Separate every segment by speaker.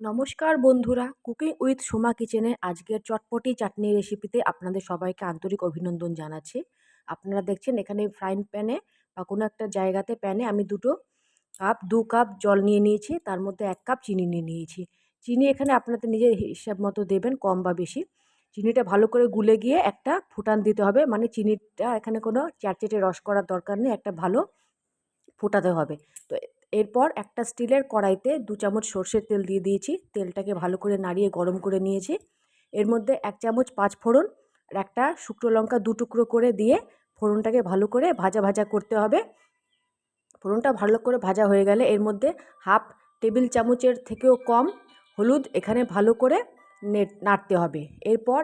Speaker 1: নমস্কার বন্ধুরা, cooking with Soma কিচেনে আজকের চটপটি চাটনি রেসিপিতে আপনাদের সবাইকে আন্তরিক অভিনন্দন জানাচ্ছি। আপনারা দেখছেন এখানে ফ্রাইং প্যানে বা কোনো একটা জায়গাতে প্যানে আমি 2 কাপ জল নিয়ে নিয়েছি, তার মধ্যে 1 কাপ চিনি নিয়ে নিয়েছি। চিনি এখানে আপনাদের নিজের হিসাব মতো দেবেন, কম বা বেশি। চিনিটা ভালো করে গুলে গিয়ে একটা ফুটান দিতে হবে, মানে চিনিটা এখানে কোনো চ্যাটচেটে রস করার দরকার নেই, একটা ভালো ফোটাতে হবে। তো এরপর একটা স্টিলের কড়াইতে 2 চামচ সর্ষের তেল দিয়ে দিয়েছি। তেলটাকে ভালো করে নাড়িয়ে গরম করে নিয়েছি। এর মধ্যে 1 চামচ পাঁচফোড়ন আর একটা শুকনো লঙ্কা 2 টুকরো করে দিয়ে ফোড়নটাকে ভালো করে ভাজা ভাজা করতে হবে। ফোড়নটা ভালো করে ভাজা হয়ে গেলে এর মধ্যে হাফ টেবিল চামচের থেকেও কম হলুদ এখানে ভালো করে নাড়তে হবে। এরপর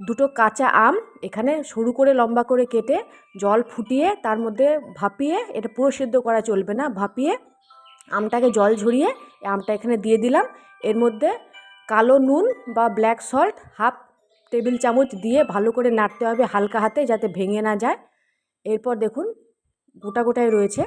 Speaker 1: দুটো কাঁচা আম এখানে সরু করে লম্বা করে কেটে জল ফুটিয়ে তার মধ্যে ভাপিয়ে, এটা পুরো সিদ্ধ করা চলবে না, ভাপিয়ে আমটাকে জল ঝরিয়ে আমটা এখানে দিয়ে দিলাম। এর মধ্যে কালো নুন বা ব্ল্যাক সল্ট হাফ টেবিল চামচ দিয়ে ভালো করে নাড়তে হবে হালকা হাতে, যাতে ভেঙে না যায়। এরপর দেখুন গোটা গোটায় রয়েছে।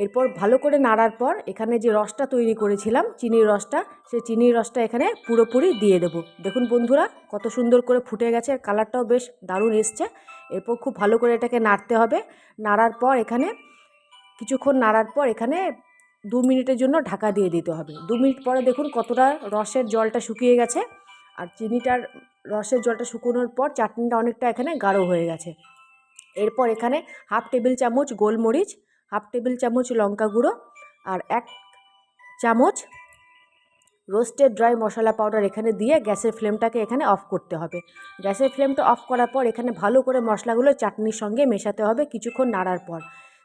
Speaker 1: এরপর ভালো করে নাড়ার পর এখানে যে রসটা তৈরি করেছিলাম চিনির রসটা, সেই চিনির রসটা এখানে পুরোপুরি দিয়ে দেবো। দেখুন বন্ধুরা কত সুন্দর করে ফুটে গেছে, আর কালারটাও বেশ দারুণ এসছে। এরপর খুব ভালো করে এটাকে নাড়তে হবে। নাড়ার পর এখানে কিছুক্ষণ নাড়ার পর এখানে 2 মিনিটের জন্য ঢাকা দিয়ে দিতে হবে। 2 মিনিট পরে দেখুন কতটা রসের জলটা শুকিয়ে গেছে, আর চিনিটার রসের জলটা শুকোনোর পর চাটনিটা অনেকটা এখানে গাঢ় হয়ে গেছে। এরপর এখানে হাফ টেবিল চামচ গোলমরিচ, হাফ টেবিল চামচ লঙ্কা গুঁড়ো আর 1 চামচ রোস্টেড ড্রাই মশলা পাউডার এখানে দিয়ে গ্যাসের ফ্লেমটাকে এখানে অফ করতে হবে। গ্যাসের ফ্লেমটা অফ করার পর এখানে ভালো করে মশলাগুলো চাটনির সঙ্গে মেশাতে হবে কিছুক্ষণ নাড়ার পর।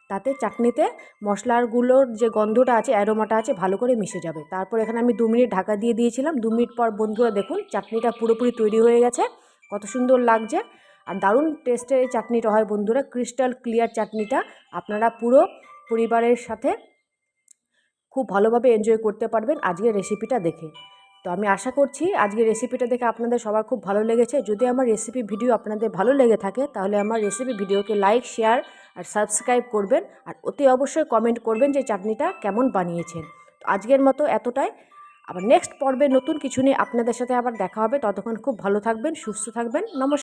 Speaker 1: তাতে চাটনিতে মশলাগুলোর যে গন্ধটা আছে, অ্যারোমাটা আছে, ভালো করে মিশে যাবে। তারপর এখানে আমি 2 মিনিট ঢাকা দিয়ে দিয়েছিলাম। 2 মিনিট পর বন্ধুরা দেখুন চাটনিটা পুরোপুরি তৈরি হয়ে গেছে, কত সুন্দর লাগছে আর দারুণ টেস্টের এই চাটনিটা হয় বন্ধুরা, ক্রিস্টাল ক্লিয়ার চাটনিটা। আপনারা পুরো পরিবারের সাথে খুব ভালোভাবে এনজয় করতে পারবেন আজকের রেসিপিটা দেখে। তো আমি আশা করছি আজকের রেসিপিটা দেখে আপনাদের সবার খুব ভালো লেগেছে। যদি আমার রেসিপি ভিডিও আপনাদের ভালো লেগে থাকে তাহলে আমার রেসিপি ভিডিওকে লাইক, শেয়ার আর সাবস্ক্রাইব করবেন, আর অতি অবশ্যই কমেন্ট করবেন যে চাটনিটা কেমন বানিয়েছেন। তো আজকের মতো এতটাই। আবার নেক্সট পর্বে নতুন কিছু নিয়ে আপনাদের সাথে আবার দেখা হবে। ততক্ষণ খুব ভালো থাকবেন, সুস্থ থাকবেন। নমস্কার।